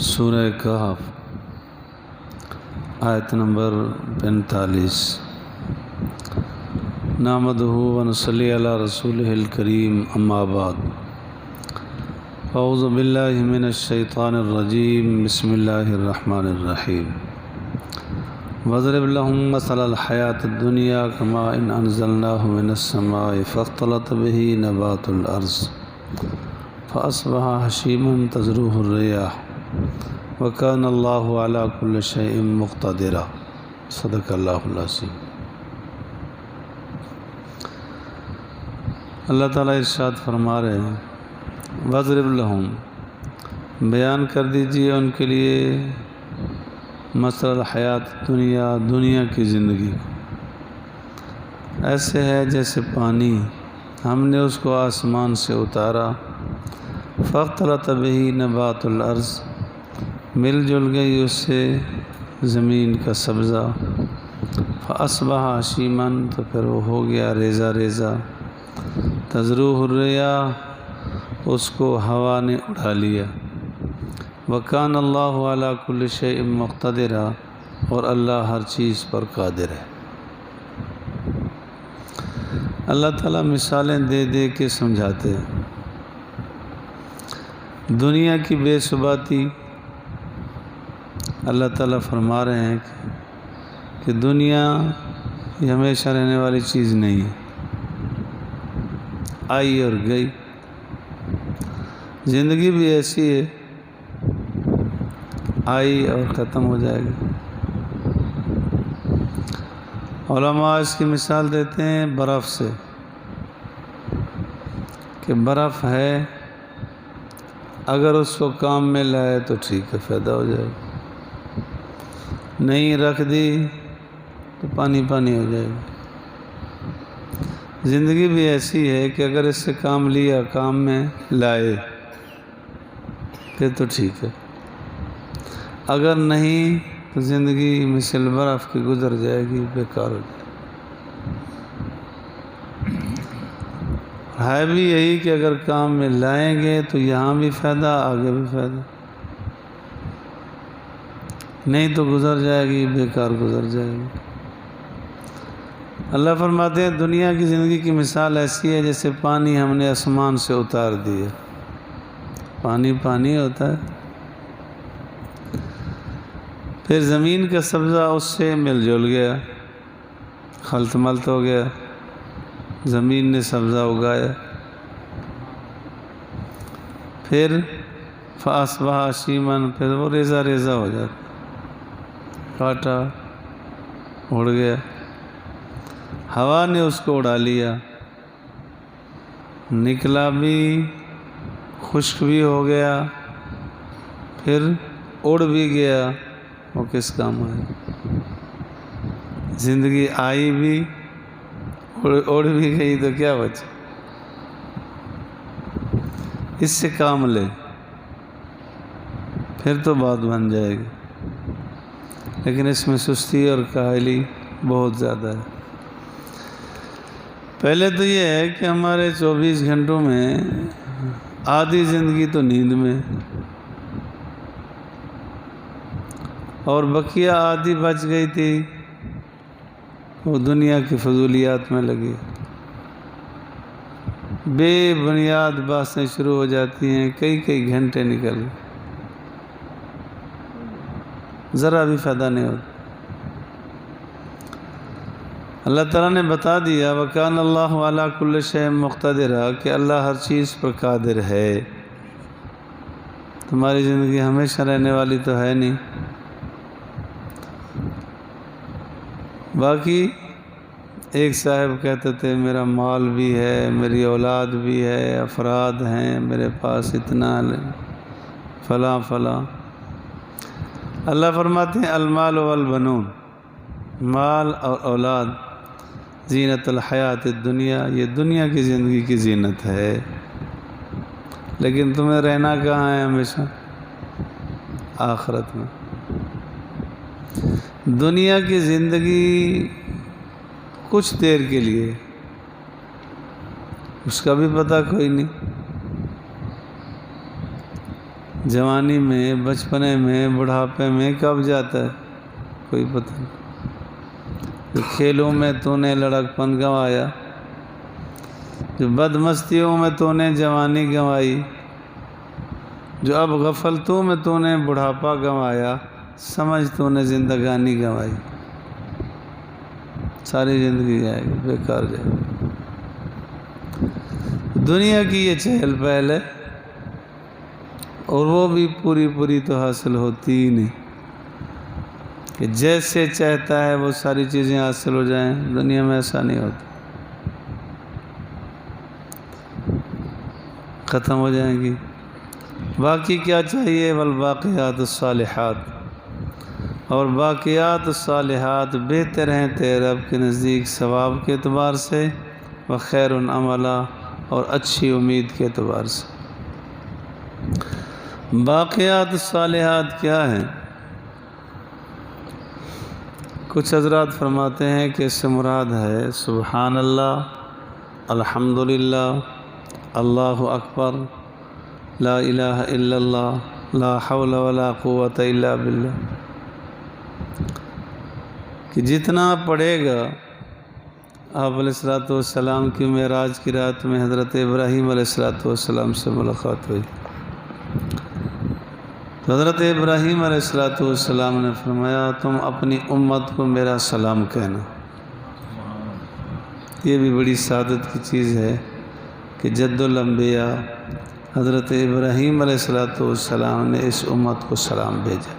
سورہ کہف آیت نمبر 45۔ نحمدہ و نصلی علی رسولہ الکریم، اما بعد۔ اعوذ باللہ من الشیطان الرجیم، بسم اللہ الرحمن الرحیم۔ وَاضْرِبْ لَهُم مَّثَلَ الْحَيَاةِ الدُّنْيَا كَمَاءٍ أَنزَلْنَاهُ مِنَ السَّمَاءِ فَاخْتَلَطَ بِهِ نَبَاتُ الْأَرْضِ فَأَصْبَحَ هَشِيمًا تَذْرُوهُ الرِّيَاحُ وَكَانَ اللَّهُ عَلَىٰ كُلِّ شَيْءٍ مُقْتَدِرًا۔ صدق اللہ العظیم۔ اللہ تعالیٰ ارشاد فرما رہے ہیں، وَاضْرِبْ لَهُم، بیان کر دیجئے ان کے لیے، مثل الحیات دنیا، دنیا کی زندگی ایسے ہے جیسے پانی، ہم نے اس کو آسمان سے اتارا، فاختلط بہ نبات الارض، مل جل گئی اس سے زمین کا سبزہ، فاصبح ہشیما، تو پھر وہ ہو گیا ریزہ ریزہ، تذروہ الریاح، اس کو ہوا نے اڑا لیا، وکان اللہ علی کل شیء مقتدرا، اور اللہ ہر چیز پر قادر ہے۔ اللہ تعالیٰ مثالیں دے دے کے سمجھاتے ہیں۔ دنیا کی بے ثباتی، اللہ تعالیٰ فرما رہے ہیں کہ دنیا یہ ہمیشہ رہنے والی چیز نہیں ہے، آئی اور گئی۔ زندگی بھی ایسی ہے، آئی اور ختم ہو جائے گی۔ علماء اس کی مثال دیتے ہیں برف سے، کہ برف ہے، اگر اس کو کام میں لائے تو ٹھیک ہے، فائدہ ہو جائے گا، نہیں رکھ دی تو پانی پانی ہو جائے گا۔ زندگی بھی ایسی ہے کہ اگر اس سے کام لیا، کام میں لائے، پھر تو ٹھیک ہے، اگر نہیں تو زندگی مثل برف کی گزر جائے گی، بیکار ہو جائے گی۔ ہے بھی یہی کہ اگر کام میں لائیں گے تو یہاں بھی فائدہ، آگے بھی فائدہ، نہیں تو گزر جائے گی، بیکار گزر جائے گی۔ اللہ فرماتے ہیں دنیا کی زندگی کی مثال ایسی ہے جیسے پانی ہم نے آسمان سے اتار دیا۔ پانی پانی ہوتا ہے، پھر زمین کا سبزہ اس سے مل جل گیا، خلط ملط ہو گیا، زمین نے سبزہ اگایا، پھر فاصبح ہشیما، پھر وہ ریزہ ریزہ ہو جاتا، کاٹا اڑ گیا، ہوا نے اس کو اڑا لیا، نکلا بھی، خشک بھی ہو گیا، پھر اڑ بھی گیا، وہ کس کام آئے؟ زندگی آئی بھی، اڑ بھی گئی، تو کیا بچا؟ اس سے کام لے، پھر تو بات بن جائے گی، لیکن اس میں سستی اور کاہلی بہت زیادہ ہے۔ پہلے تو یہ ہے کہ ہمارے 24 گھنٹوں میں آدھی زندگی تو نیند میں، اور بقیہ آدھی بچ گئی تھی وہ دنیا کی فضولیات میں لگی، بے بنیاد باتیں شروع ہو جاتی ہیں، کئی گھنٹے نکل، ذرا بھی فائدہ نہیں ہوتا۔ اللہ تعالیٰ نے بتا دیا وَكَانَ اللَّهُ عَلَىٰ كُلِّ شَيْءٍ مُقْتَدِرًا، کہ اللہ ہر چیز پر قادر ہے۔ تمہاری زندگی ہمیشہ رہنے والی تو ہے نہیں۔ باقی ایک صاحب کہتے تھے میرا مال بھی ہے، میری اولاد بھی ہے، افراد ہیں میرے پاس، اتنا فلاں فلاں۔ اللہ فرماتے ہیں المال والبنون، مال اور اولاد، زینت الحیات الدنیا، یہ دنیا کی زندگی کی زینت ہے، لیکن تمہیں رہنا کہاں ہے ہمیشہ؟ آخرت میں۔ دنیا کی زندگی کچھ دیر کے لیے، اس کا بھی پتہ کوئی نہیں، جوانی میں، بچپنے میں، بڑھاپے میں کب جاتا ہے کوئی پتہ نہیں۔ جو کھیلوں میں تو نے لڑکپن گنوایا، جو بدمستیوں میں تو نے جوانی گنوائی، جو اب غفلتوں میں تو نے بڑھاپا گنوایا، سمجھ تو نے زندگانی گنوائی، ساری زندگی جائے گی، بیکار جائے گی۔ دنیا کی یہ چہل پہل ہے، اور وہ بھی پوری تو حاصل ہوتی ہی نہیں کہ جیسے چاہتا ہے وہ ساری چیزیں حاصل ہو جائیں۔ دنیا میں ایسا نہیں ہوتا، ختم ہو جائیں گی۔ باقی کیا چاہیے؟ والباقیات الصالحات، اور باقیات الصالحات بہتر ہیں تیرے رب کے نزدیک ثواب کے اعتبار سے، وخیر عملا، اور اچھی امید کے اعتبار سے۔ باقیات الصالحات کیا ہیں؟ کچھ حضرات فرماتے ہیں کہ اس سے مراد ہے سبحان اللہ، الحمدللہ، اللہ اکبر، لا الہ الا اللہ، لا حول ولا قوت الا باللہ، کہ جتنا پڑھے گا۔ آپ علیہ السلام کی معراج کی رات میں حضرت ابراہیم علیہ السلام سے ملاقات ہوئی، تو حضرت ابراہیم علیہ السلام نے فرمایا تم اپنی امت کو میرا سلام کہنا۔ یہ بھی بڑی سعادت کی چیز ہے کہ جد الانبیاء حضرت ابراہیم علیہ السلام نے اس امت کو سلام بھیجا۔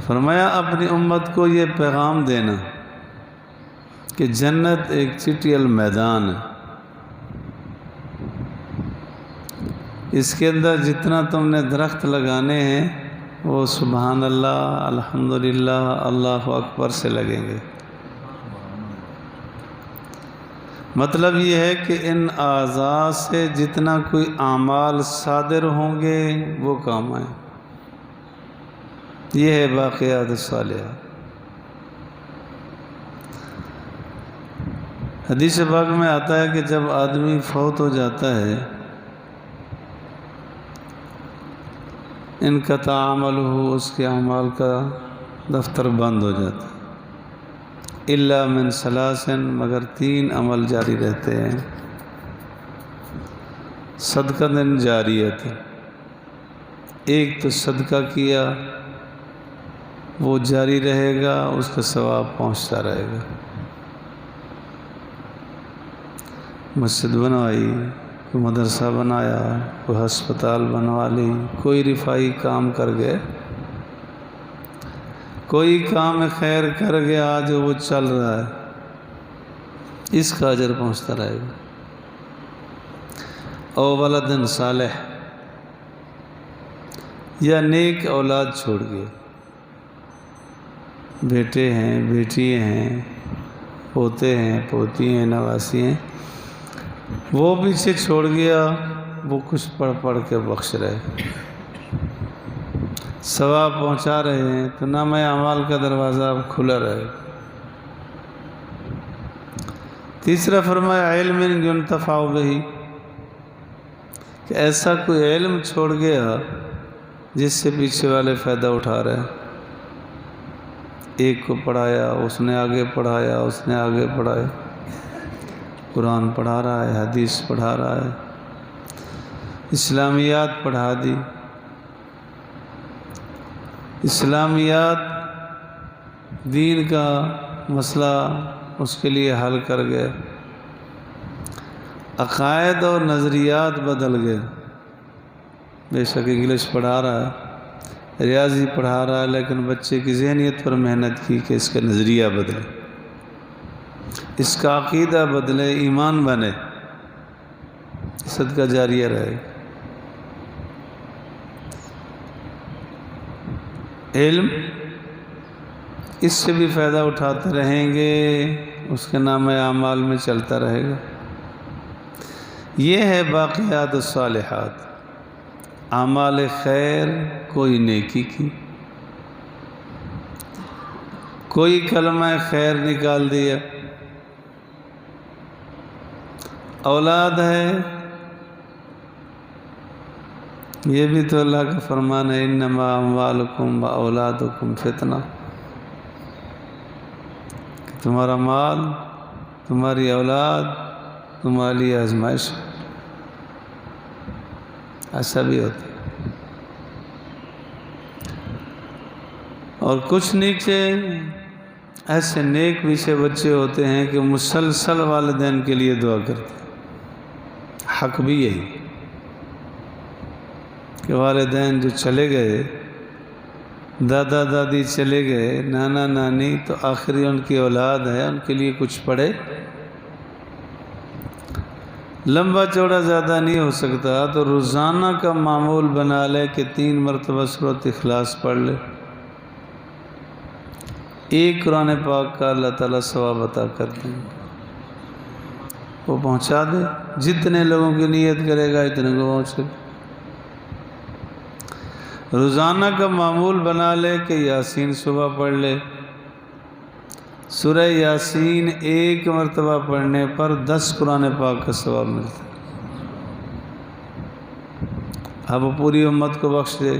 فرمایا اپنی امت کو یہ پیغام دینا کہ جنت ایک چٹیل میدان ہے، اس کے اندر جتنا تم نے درخت لگانے ہیں وہ سبحان اللہ، الحمدللہ، اللہ اکبر سے لگیں گے۔ مطلب یہ ہے کہ ان اعضاء سے جتنا کوئی اعمال صادر ہوں گے وہ کام آئیں۔ یہ ہے باقیات الصالحات۔ حدیث پاک میں آتا ہے کہ جب آدمی فوت ہو جاتا ہے انقطع عملہ، اس کے اعمال کا دفتر بند ہو جاتا ہے، الا من ثلاث، مگر 3 عمل جاری رہتے ہیں۔ صدقہ جاریت، ایک تو صدقہ کیا وہ جاری رہے گا، اس کا ثواب پہنچتا رہے گا۔ مسجد بنوائی، کوئی مدرسہ بنایا، کوئی ہسپتال بنوا لی، کوئی رفائی کام کر گئے، کوئی کام خیر کر گیا جو وہ چل رہا ہے، اس کا اجر پہنچتا رہے گا۔ او ولد صالح، یا نیک اولاد چھوڑ گئے، بیٹے ہیں، بیٹی ہیں، پوتے ہیں، پوتی ہیں، نواسی ہیں، وہ پیچھے چھوڑ گیا، وہ کچھ پڑھ کے بخش رہے، ثواب پہنچا رہے ہیں، تو نامہ اعمال کا دروازہ اب کھلا رہے۔ تیسرا فرمایا علم ينتفع بہ، کہ ایسا کوئی علم چھوڑ گیا جس سے پیچھے والے فائدہ اٹھا رہے ہیں۔ ایک کو پڑھایا، اس نے آگے پڑھایا، اس نے آگے پڑھایا، قرآن پڑھا رہا ہے، حدیث پڑھا رہا ہے، اسلامیات پڑھا دی، اسلامیات دین کا مسئلہ اس کے لیے حل کر گئے، عقائد اور نظریات بدل گئے۔ بے شک انگلش پڑھا رہا ہے، ریاضی پڑھا رہا ہے، لیکن بچے کی ذہنیت پر محنت کی کہ اس کا نظریہ بدلے، اس کا عقیدہ بدلے، ایمان بنے، صدقہ جاریہ رہے۔ علم اس سے بھی فائدہ اٹھاتے رہیں گے، اس کے نام اعمال میں چلتا رہے گا۔ یہ ہے باقیات الصالحات، اعمال خیر، کوئی نیکی کی، کوئی کلمہ خیر نکال دیا، اولاد ہے یہ بھی تو اللہ کا فرمان ہے، انما اموالکم و اولادکم فتنہ، کہ تمہارا مال، تمہاری اولاد تمہارے لیے آزمائش ہے۔ ایسا بھی ہوتا ہے۔ اور کچھ نیچے ایسے نیک پیچھے بچے ہوتے ہیں کہ مسلسل والدین کے لیے دعا کرتے ہیں۔ حق بھی یہی کہ والدین جو چلے گئے، دادا دادی چلے گئے، نانا نانی، تو آخری ان کی اولاد ہے، ان کے لیے کچھ پڑھے۔ لمبا چوڑا زیادہ نہیں ہو سکتا تو روزانہ کا معمول بنا لے کہ 3 مرتبہ سورۃ اخلاص پڑھ لے۔ ایک قرآن پاک کا اللہ تعالیٰ ثواب عطا کر دیں گے، وہ پہنچا دے۔ جتنے لوگوں کی نیت کرے گا اتنے کو پہنچے گا۔ روزانہ کا معمول بنا لے کہ یاسین صبح پڑھ لے۔ سورہ یاسین 1 مرتبہ پڑھنے پر 10 قرآن پاک کا ثواب ملتا ہے۔ اب وہ پوری امت کو بخش دے،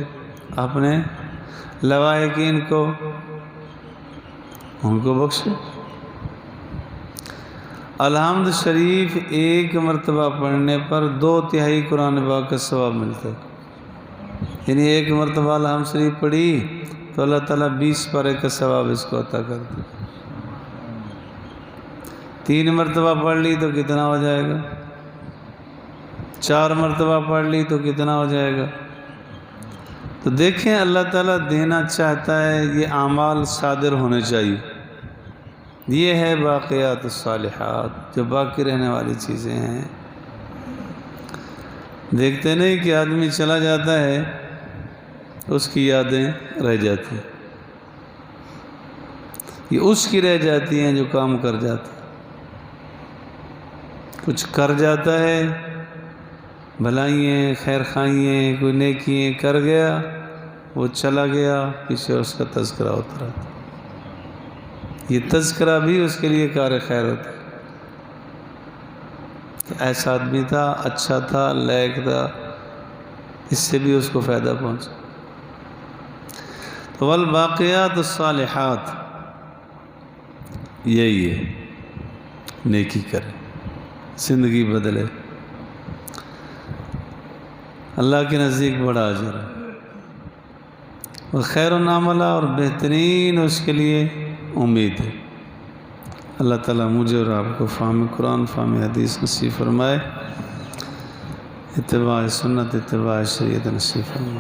اپنے لواحقین کو، ان کو بخشے۔ الحمد شریف 1 مرتبہ پڑھنے پر 2/3 قرآن پاک کا ثواب ملتا ہے۔ یعنی 1 مرتبہ الحمد شریف پڑھی تو اللہ تعالیٰ 20 پارے کا ثواب اس کو عطا کر دے۔ 3 مرتبہ پڑھ لی تو کتنا ہو جائے گا؟ 4 مرتبہ پڑھ لی تو کتنا ہو جائے گا؟ تو دیکھیں اللہ تعالیٰ دینا چاہتا ہے، یہ اعمال صادر ہونے چاہیے۔ یہ ہے باقیات الصالحات، جو باقی رہنے والی چیزیں ہیں۔ دیکھتے نہیں کہ آدمی چلا جاتا ہے، اس کی یادیں رہ جاتی ہیں، یہ اس کی رہ جاتی ہیں جو کام کر جاتا ہے۔ کچھ کر جاتا ہے، بھلائیاں، خیر خائیاں، کوئی نیکیاں کر گیا، وہ چلا گیا، پیچھے اس کا تذکرہ ہوتا رہتا۔ یہ تذکرہ بھی اس کے لیے کار خیر ہوتا ہے کہ ایسا آدمی تھا، اچھا تھا، لائق تھا، اس سے بھی اس کو فائدہ پہنچا۔ تو والباقیات الصالحات یہی ہے، نیکی کرے، زندگی بدلے، اللہ کے نزدیک بڑا اجر ہے، اور خیر العملہ، اور بہترین اس کے لیے امید ہے۔ اللہ تعالیٰ مجھے اور آپ کو فہم قرآن، فہم حدیث نصیب فرمائے، اتباع سنت، اتباع شریعت نصیب فرمائے۔